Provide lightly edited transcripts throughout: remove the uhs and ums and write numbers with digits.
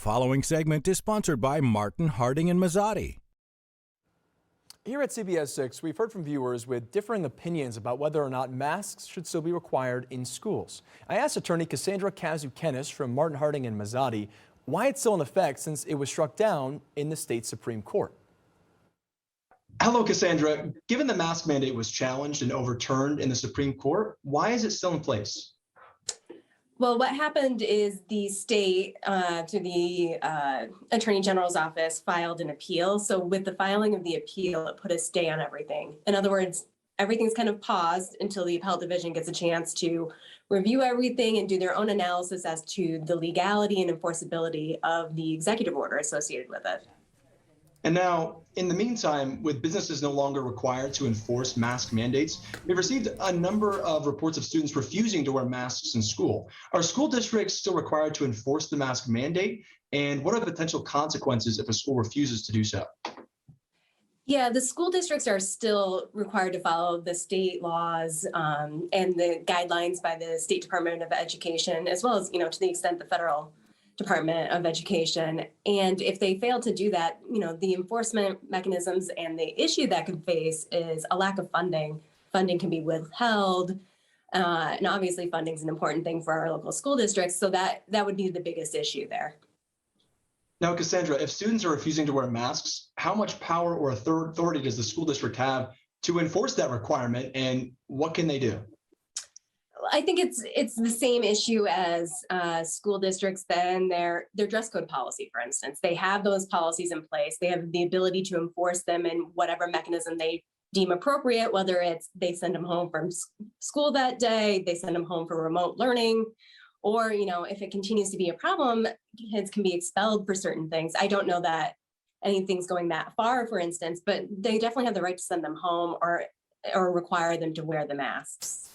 following segment is sponsored by Martin, Harding, and Mazzotti. Here at CBS 6, we've heard from viewers with differing opinions about whether or not masks should still be required in schools. I asked attorney Cassandra Kazukenus from Martin, Harding, and Mazzotti why it's still in effect since it was struck down in the state Supreme Court. Hello, Cassandra. Given the mask mandate was challenged and overturned in the Supreme Court, why is it still in place? Well, what happened is the state, to the Attorney General's office, filed an appeal. So with the filing of the appeal, it put a stay on everything. In other words, everything's kind of paused until the appellate division gets a chance to review everything and do their own analysis as to the legality and enforceability of the executive order associated with it. And now, in the meantime, with businesses no longer required to enforce mask mandates, we've received a number of reports of students refusing to wear masks in school. Are school districts still required to enforce the mask mandate? And what are the potential consequences if a school refuses to do so? Yeah, the school districts are still required to follow the state laws and the guidelines by the State Department of Education, as well as, to the extent the federal Department of Education. And if they fail to do that, the enforcement mechanisms and the issue that could face is a lack of funding. Funding can be withheld. And obviously funding is an important thing for our local school districts. So that would be the biggest issue there. Now, Cassandra, if students are refusing to wear masks, how much power or authority does the school district have to enforce that requirement, and what can they do? I think it's the same issue as school districts then their dress code policy, for instance. They have those policies in place. They have the ability to enforce them in whatever mechanism they deem appropriate, whether it's they send them home from school that day, they send them home for remote learning, or, if it continues to be a problem, kids can be expelled for certain things. I don't know that anything's going that far, for instance, but they definitely have the right to send them home or require them to wear the masks.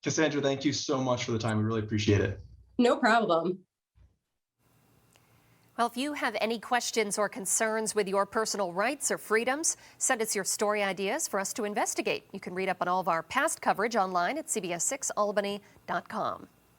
Cassandra, thank you so much for the time. We really appreciate it. No problem. Well, if you have any questions or concerns with your personal rights or freedoms, send us your story ideas for us to investigate. You can read up on all of our past coverage online at cbs6albany.com.